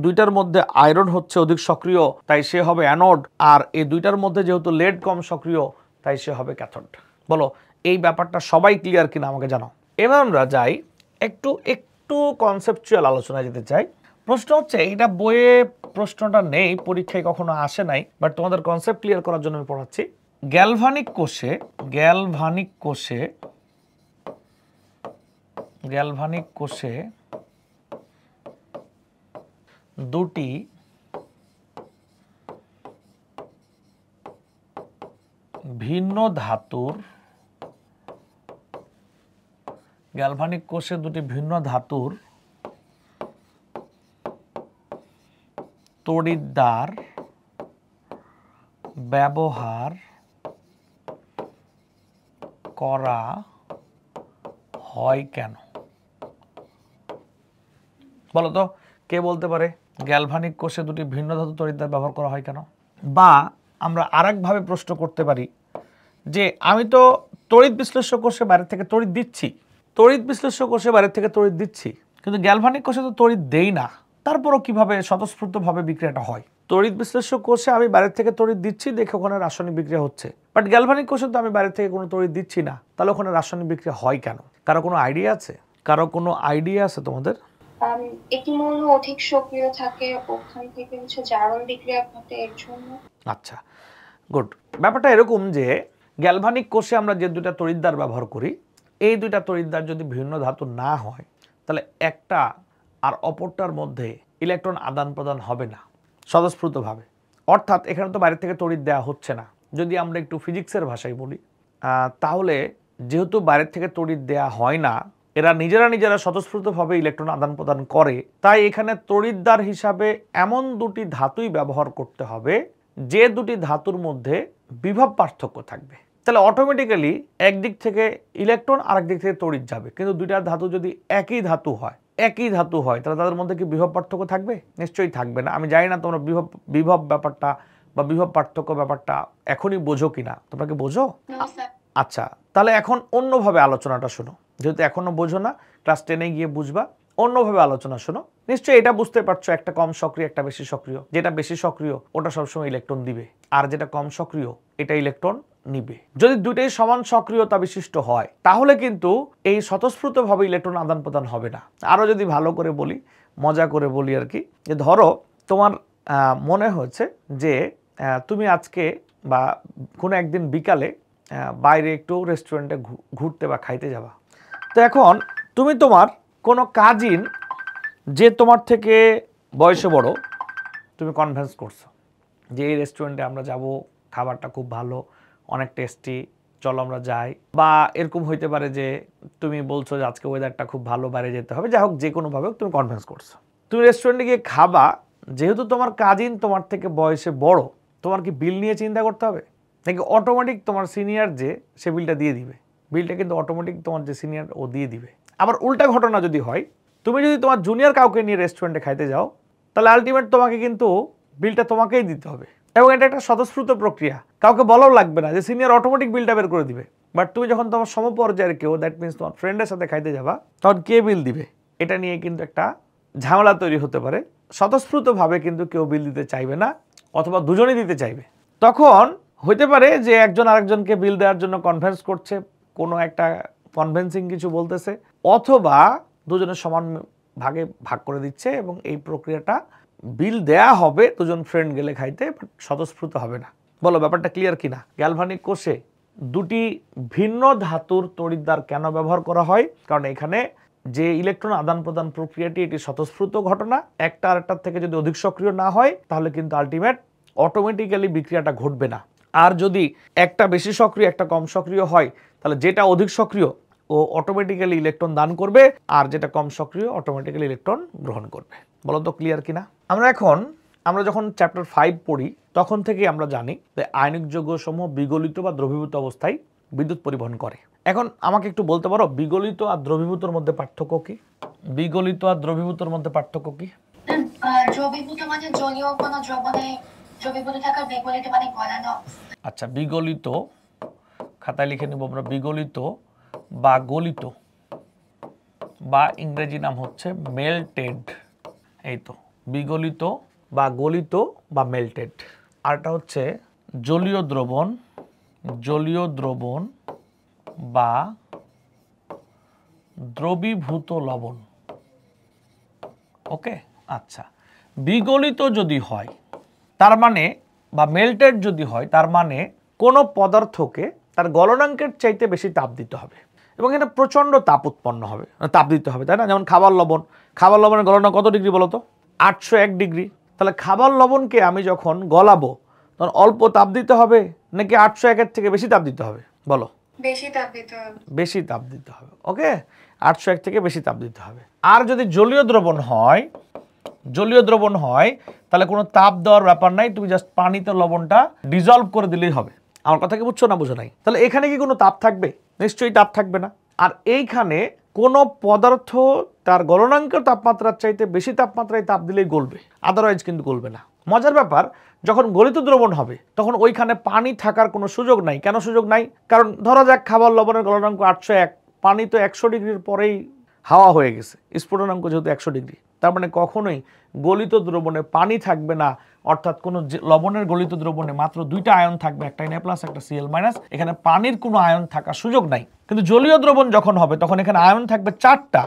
দুইটার মধ্যে আয়রন হচ্ছে অধিক সক্রিয়, তাই সে হবে অ্যানোড, আর এই দুইটার মধ্যে যেহেতু লেড কম সক্রিয়, তাই সে হবে ক্যাথোড। বলো এই ব্যাপারটা সবাই ক্লিয়ার কিনা আমাকে জানাও। এবার আমরা যাই একটু কনসেপচুয়াল আলোচনায় যেতে চাই। প্রশ্ন হচ্ছে, এইটা বইয়ে প্রশ্নটা নেই, পরীক্ষায় কখনো আসে নাই, বাট তোমাদের কনসেপ্ট ক্লিয়ার করার জন্য আমি পড়াচ্ছি। গ্যালভানিক কোষে দুটি ভিন্ন ধাতুর তড়িৎদ্বার ব্যবহার করা হয় কেন? বলো তো কে বলতে পারে গ্যালভানিক কোষে দুটি ভিন্ন ধাতু তড়িৎদ্বার ব্যবহার করা হয় কেন? বা আমরা আরেকভাবে প্রশ্ন করতে পারি যে আমি তো তড়িৎ বিশ্লেষ্য কোষে বাইরে থেকে তড়িৎ দিচ্ছি, তড়িৎ বিশ্লেষ্য কোষে বাইরে থেকে তড়িৎ দিচ্ছি, কিন্তু গ্যালভানিক কোষে তো তড়িৎ দেই না, তারপরও কিভাবে স্বতঃস্ফূর্তভাবে বিক্রিয়াটা হয়? তড়িৎ বিশ্লেষ্য কোষে আমি বাইরে থেকে তড়িৎ দিচ্ছি দেখে ওখানে রাসায়নিক বিক্রিয়া হচ্ছে, বাট গ্যালভানিক কোষে তো আমি বাইরে থেকে কোনো তড়িৎ দিচ্ছি না, তাহলে ওখানে রাসায়নিক বিক্রিয়া হয় কেন? কারো কোনো আইডিয়া আছে? কারো কোনো আইডিয়া আছে তোমাদের? একটি মৌল অধিক সক্রিয় থাকে, ওখান থেকে জারণ বিক্রিয়া ঘটে এর জন্য। আচ্ছা, গুড। ব্যাপারটা এরকম যে গ্যালভানিক কোষে আমরা যে দুটা তড়িৎদ্বার ব্যবহার করি, এই দুইটা তড়িৎদ্বার যদি ভিন্ন ধাতু না হয় তাহলে একটা আর অপরটার মধ্যে ইলেকট্রন আদান প্রদান হবে না স্বতঃস্ফূর্তভাবে। অর্থাৎ এখানে তো বাইরে থেকে তড়িৎ দেওয়া হচ্ছে না। যদি আমরা একটু ফিজিক্সের ভাষায় বলি, তাহলে যেহেতু বাইরের থেকে তড়িৎ দেওয়া হয় না, এরা নিজেরা স্বতঃস্ফূর্তভাবে ইলেকট্রন আদান প্রদান করে, তাই এখানে তড়িৎদ্বার হিসাবে এমন দুটি ধাতুই ব্যবহার করতে হবে যে দুটি ধাতুর মধ্যে বিভব পার্থক্য থাকবে। তাহলে অটোমেটিক্যালি একদিক থেকে ইলেকট্রন আরেক দিক থেকে তড়িৎ যাবে, কিন্তু দুইটা ধাতু যদি একই ধাতু হয় তাহলে তাদের মধ্যে কি বিভব পার্থক্য থাকবে? নিশ্চয়ই থাকবে না। আমি জানি না তোমরা বিভব ব্যাপারটা বা বিভব পার্থক্য ব্যাপারটা এখনই বোঝো কিনা, তোমরা কি বোঝো? আচ্ছা, তাহলে এখন অন্যভাবে আলোচনাটা শোনো। যেহেতু এখনো বোঝো না, ক্লাস 10-এ গিয়ে বুঝবা। অন্যভাবে আলোচনা শোনো। নিশ্চয়ই এটা বুঝতে পারছো, একটা কম সক্রিয় একটা বেশি সক্রিয়, যেটা বেশি সক্রিয় ওটা সবসময় ইলেকট্রন দিবে, আর যেটা কম সক্রিয় এটা ইলেকট্রন নিবে। যদি দুটোই সমান সক্রিয়তা বিশিষ্ট হয় তাহলে কিন্তু এই স্বতঃস্ফূর্তভাবে ইলেকট্রন আদান প্রদান হবে না। আরও যদি ভালো করে বলি, মজা করে বলি আর কি, যে ধরো তোমার মনে হয়েছে যে তুমি আজকে বা কোনো একদিন বিকালে বাইরে একটু রেস্টুরেন্টে ঘুরতে বা খাইতে যাবা। তো এখন তুমি তোমার কোনো কাজিন যে তোমার থেকে বয়সে বড়, তুমি কনভিন্স করছো যে এই রেস্টুরেন্টে আমরা যাব, খাবারটা খুব ভালো, অনেক টেস্টি, চলো আমরা যাই। বা এরকম হইতে পারে যে তুমি বলছো যে আজকে ওয়েদারটা খুব ভালো, বাইরে যেতে হবে, যাই হোক যে কোনোভাবে তুমি কনভিন্স করছো। তুমি রেস্টুরেন্টে গিয়ে খাবা, যেহেতু তোমার কাজিন তোমার থেকে বয়সে বড়, তোমার কি বিল নিয়ে চিন্তা করতে হবে নাকি অটোমেটিক তোমার সিনিয়র যে সে বিলটা দিয়ে দিবে? বিলটা কিন্তু অটোমেটিক তোমার যে সিনিয়র ও দিয়ে দিবে। আবার উল্টা ঘটনা যদি হয়, তুমি যদি তোমার জুনিয়র কাউকে নিয়ে রেস্টুরেন্টে খাইতে যাও, তাহলে আলটিমেট তোমাকে কিন্তু বিলটা তোমাকেই দিতে হবে, এবং এটা একটা স্বতঃস্ফূর্ত প্রক্রিয়া, কাউকে বলাও লাগবে না যে সিনিয়র অটোমেটিক বিলটা বের করে দিবে। বাট তুমি যখন তোমার সমপর্যায়ের কেউ, দ্যাট মিনস তোমার ফ্রেন্ডের সাথে খাইতে যাবা, তখন কে বিল দিবে? এটা নিয়ে কিন্তু একটা ঝামেলা তৈরি হতে পারে। স্বতঃস্ফূর্তভাবে কিন্তু কেউ বিল দিতে চাইবে না, অথবা দুজনেই দিতে চাইবে। তখন হইতে পারে যে একজন আরেকজনকে বিল দেওয়ার জন্য কনভিন্স করছে, কোনো একটা কনভিন্সিং কিছু বলতেছে, অথবা দুজনের সমান ভাগে ভাগ করে দিচ্ছে, এবং এই প্রক্রিয়াটা বিল দেয়া হবে দুজন ফ্রেন্ড গেলে খাইতে, বাট স্বতঃস্ফূর্ত হবে না। বলো ব্যাপারটা ক্লিয়ার কিনা? গ্যালভানিক কোষে দুটি ভিন্ন ধাতুর তড়িৎদ্বার কেন ব্যবহার করা হয়? কারণ এখানে যে ইলেকট্রন আদান প্রদান প্রক্রিয়াটি, এটি স্বতঃস্ফূর্ত ঘটনা। একটা আরেকটার থেকে যদি অধিক সক্রিয় না হয় তাহলে কিন্তু আলটিমেট অটোমেটিক্যালি বিক্রিয়াটা ঘটবে না। আর যদি একটা বেশি সক্রিয় একটা কম সক্রিয় হয়, তাহলে যেটা অধিক সক্রিয় ও অটোমেটিক্যালি ইলেকট্রন দান করবে, আর যেটা কম সক্রিয় অটোমেটিক্যালি ইলেকট্রন গ্রহণ করবে। বলো তো ক্লিয়ার কিনা? আমরা যখন চ্যাপ্টার 5 পড়ি তখন থেকে আমরা জানি যে আয়নিক যৌগসমূহ বিগলিত বা দ্রবীভূত অবস্থায় বিদ্যুৎ পরিবহন করে। এখন আমাকে একটু বলতে পারো বিগলিত আর দ্রবীভূতর মধ্যে পার্থক্য কি? বিগলিত আর দ্রবীভূতর মধ্যে পার্থক্য কি? দ্রবীভূত মানে জলীয় কোনো দ্রবণে দ্রবীভূত থাকা, বিগলিত মানে গলানো। আচ্ছা, বিগলিত খাতায় লিখে নেব আমরা, বিগলিত বা গলিত, বা ইংরেজি নাম হচ্ছে মেল্টেড। এই তো বিগলিত বা গলিত বা মেল্টেড। আরটা হচ্ছে জলীয় দ্রবণ, জলীয় দ্রবণ বা দ্রবীভূত লবণ। ওকে, আচ্ছা, বিগলিত যদি হয় তার মানে, বা মেল্টেড যদি হয় তার মানে কোনো পদার্থকে তার গলনাঙ্কের চাইতে বেশি তাপ দিতে হবে, এবং এটা প্রচণ্ড তাপ উৎপন্ন হবে, তাপ দিতে হবে, তাই না? যেমন খাবার লবণের গলনাঙ্ক কত ডিগ্রি বলো তো? 801 ডিগ্রি। তাহলে খাবার লবণকে আমি যখন গলাবো তখন অল্প তাপ দিতে হবে নাকি 801-এর থেকে বেশি তাপ দিতে হবে? বলো। বেশি তাপ দিতে হবে। বেশি তাপ দিতে হবে। ওকে, 801 থেকে বেশি তাপ দিতে হবে। আর যদি জলীয় দ্রবণ হয় তাহলে কোনো তাপ দেওয়ার ব্যাপার নাই, তুমি জাস্ট পানিতে লবণটা ডিজলভ করে দিলেই হবে। আমার কথা কি বুঝছো না বুঝো নাই? তাহলে এখানে কি কোনো তাপ থাকবে? নিশ্চয়ই তাপ থাকবে না। আর এইখানে কোনো পদার্থ তার গলনাঙ্কের তাপমাত্রার চাইতে বেশি তাপমাত্রায় তাপ দিলেই গলবে, আদারওয়াইজ কিন্তু গলবে না। মজার ব্যাপার, যখন গলিত দ্রবণ হবে তখন ওইখানে পানি থাকার কোনো সুযোগ নাই। কেন সুযোগ নাই? কারণ ধরা যাক খাবার লবণের গলনাঙ্ক 801, পানি তো 100 ডিগ্রির পরেই হাওয়া হয়ে গেছে, স্ফুটনাঙ্ক যেহেতু 100 ডিগ্রি, তার মানে কখনোই গলিত দ্রবণে পানি থাকবে না। অর্থাৎ কোনো লবণের গলিত দ্রবণে মাত্র 2টা আয়ন থাকবে, একটা Na প্লাস একটা Cl মাইনাস, এখানে পানির কোনো আয়ন থাকার সুযোগ নাই। কিন্তু জলীয় দ্রবণ যখন হবে তখন এখানে আয়ন থাকবে 4টা,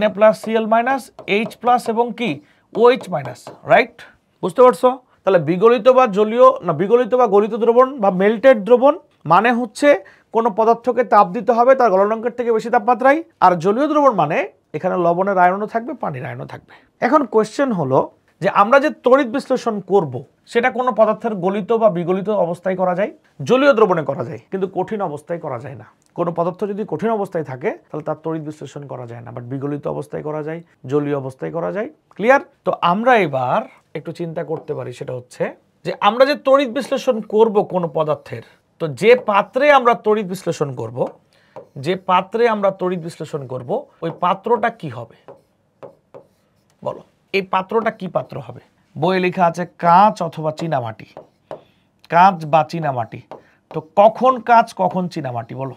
Na plus Cl minus, H plus এবং কি OH মাইনাস, রাইট? বুঝতে পারছো? তাহলে বিগলিত বা জলীয় না, বিগলিত বা গলিত দ্রবণ বা মেল্টেড দ্রবণ মানে হচ্ছে কোনো পদার্থকে তাপ দিতে হবে তার গলনাঙ্কের থেকে বেশি তাপমাত্রায়। আর জলীয় দ্রবণ মানে এখানে লবণের আয়নও থাকবে, পানির আয়নও থাকবে। এখন কোয়েশ্চেন হলো যে আমরা যে তড়িৎ বিশ্লেষণ করব সেটা কোনো পদার্থের গলিত বা বিগলিত অবস্থায় করা যায়, জলীয় দ্রবণে করা যায়, কিন্তু কঠিন অবস্থায় করা যায় না। কোনো পদার্থ যদি কঠিন অবস্থায় থাকে তাহলে তার তড়িৎ বিশ্লেষণ করা যায় না, বাট বিগলিত অবস্থায় করা যায়, জলীয় অবস্থায় করা যায়। ক্লিয়ার? তো আমরা এবার একটু চিন্তা করতে পারি, সেটা হচ্ছে যে আমরা যে তড়িৎ বিশ্লেষণ করব কোনো পদার্থের, তো যে পাত্রে আমরা তড়িৎ বিশ্লেষণ করব, যে পাত্রে আমরা তড়িৎ বিশ্লেষণ করব ওই পাত্রটা কি হবে বলো? এই পাত্রটা কি পাত্র হবে? বইয়ে লেখা আছে কাঁচ অথবা চীনামাটি, কাঁচ বা চীনামাটি। তো কখন কাঁচ কখন চীনামাটি বলো?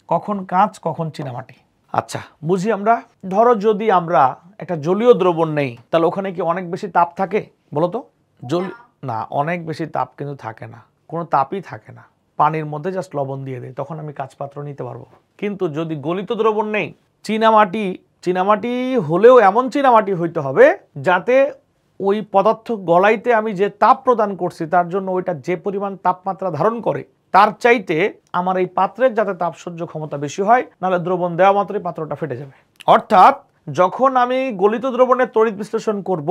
কখন কাঁচ কখন চীনামাটি? আচ্ছা বুঝি আমরা। ধরো যদি আমরা একটা জলীয় দ্রবণ নেই তাহলে ওখানে কি অনেক বেশি তাপ থাকে বলো তো? না, অনেক বেশি তাপ কিন্তু থাকে না, কোনো তাপই থাকে না। পানির মধ্যে জাস্ট লবণ দিয়ে দেয়, তখন আমি কাঁচ পাত্র নিতে পারবো। কিন্তু যদি গলিত দ্রবণ নেই, চীনামাটি, চীনামাটি হলেও এমন চীনামাটি হইতে হবে যাতে ওই পদার্থ গলাইতে আমি যে তাপ প্রদান করছি তার জন্য ওইটা যে পরিমাণ তাপমাত্রা ধারণ করে তার চাইতে আমার এই পাত্রের যাতে তাপ সহ্য ক্ষমতা বেশি হয়, নাহলে দ্রবণ দেওয়া মাত্রই পাত্রটা ফেটে যাবে। অর্থাৎ যখন আমি গলিত দ্রবণের তড়িৎ বিশ্লেষণ করব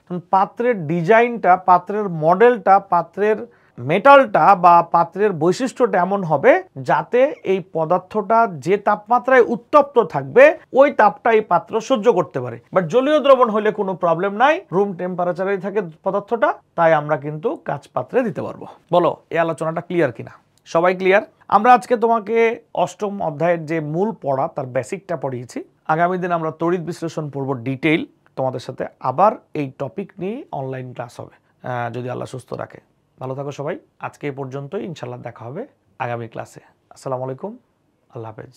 তখন পাত্রের ডিজাইনটা, পাত্রের মডেলটা, পাত্রের মেটালটা বা পাত্রের বৈশিষ্ট্যটা এমন হবে যাতে এই পদার্থটা যে তাপমাত্রায় উত্তপ্ত থাকবে ওই তাপটা এই পাত্র সহ্য করতে পারে। বাট জলীয় দ্রবণ হলে কোনো প্রবলেম নাই, রুম টেম্পারেচারেই থাকে পদার্থটা, তাই আমরা কিন্তু কাঁচ পাত্রে দিতে পারবো। বলো এই আলোচনাটা ক্লিয়ার কিনা? সবাই ক্লিয়ার? আমরা আজকে তোমাকে অষ্টম অধ্যায়ের যে মূল পড়া তার বেসিকটা পড়িয়েছি। আগামী দিন আমরা তড়িৎ বিশ্লেষণ পড়ব ডিটেইল, তোমাদের সাথে আবার এই টপিক নিয়ে অনলাইন ক্লাস হবে যদি আল্লাহ সুস্থ রাখে। ভালো থাকো সবাই। আজকে এই পর্যন্তই, ইনশাল্লাহ দেখা হবে আগামী ক্লাসে। আসসালামু আলাইকুম, আল্লাহ হাফেজ।